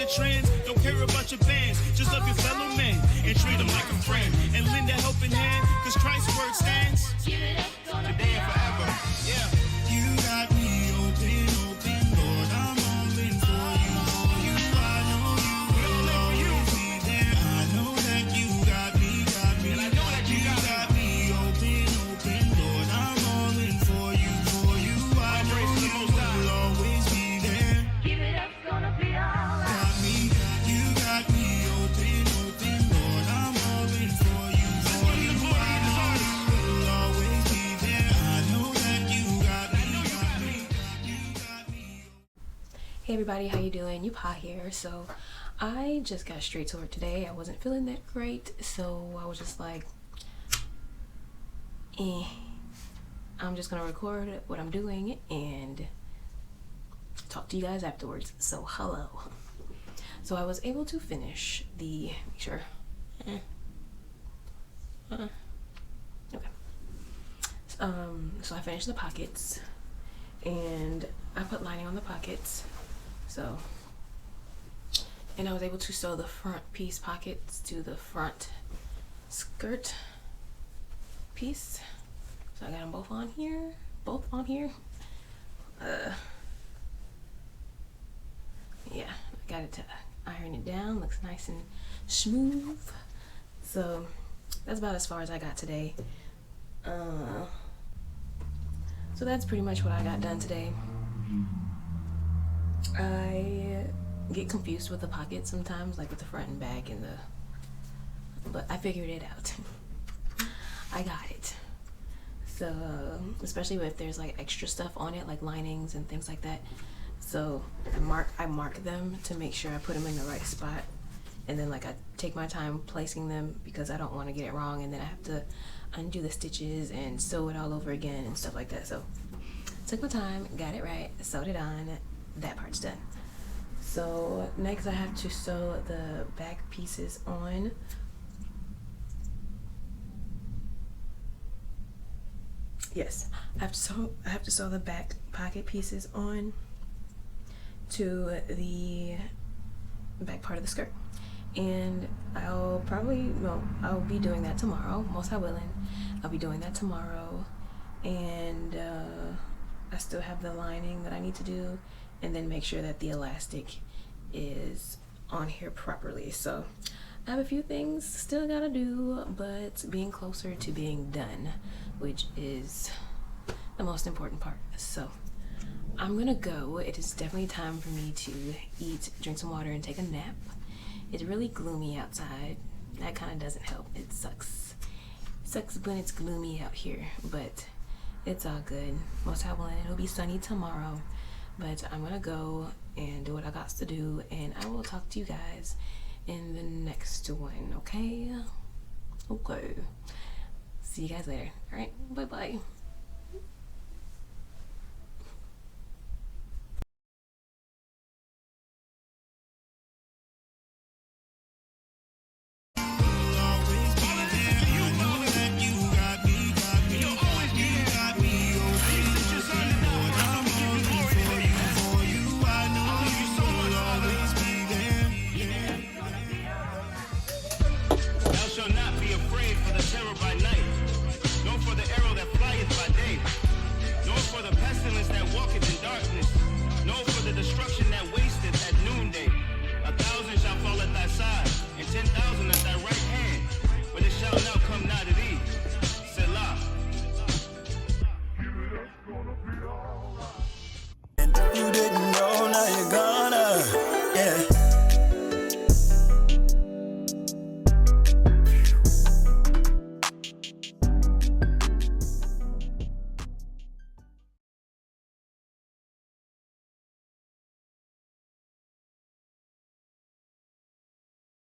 the trends. Don't care about your fans. Just love your fellow man and treat them like a friend. And lend a helping hand, cause Christ's word stands today and forever. Yeah. You got me open, Lord. I'm all in for you. I know you will always be there. I know that you got me. And I know that you got me open, Lord. I'm all in for you. I know you will always be there. Give it up, it's gonna be alright. Got me, you got me open, Lord. I'm all in for you. I know you will always be there. I know that you got me. Hey everybody, how you doing? Yapah here. So I just got straight to work today. I wasn't feeling that great, so I was just like, I'm just gonna record what I'm doing and talk to you guys afterwards. So hello. So I was able to finish the okay. So I finished the pockets and I put lining on the pockets. So, and I was able to sew the front piece pockets to the front skirt piece. So I got them both on here. Yeah, I got it to iron it down. Looks nice and smooth. So that's about as far as I got today. So that's pretty much what I got done today. I get confused with the pockets sometimes, like with the front and back and but I figured it out. I got it. So especially if there's like extra stuff on it, like linings and things like that. So I mark them to make sure I put them in the right spot, and then like I take my time placing them because I don't want to get it wrong, and then I have to undo the stitches and sew it all over again and stuff like that. So took my time, got it right, sewed it on. That part's done. So next I have to sew the back pieces on. Yes, I have to sew the back pocket pieces on to the back part of the skirt, and I'll be doing that tomorrow. Most I will, I'll be doing that tomorrow, and I still have the lining that I need to do, and then make sure that the elastic is on here properly. So I have a few things still gotta do, but being closer to being done, which is the most important part. So I'm gonna go. It is definitely time for me to eat, drink some water, and take a nap. It's really gloomy outside. That kind of doesn't help. It sucks. It sucks when it's gloomy out here, but it's all good. Most high willing, it'll be sunny tomorrow. But I'm gonna go and do what I got to do, and I will talk to you guys in the next one. Okay. See you guys later. All right, bye bye.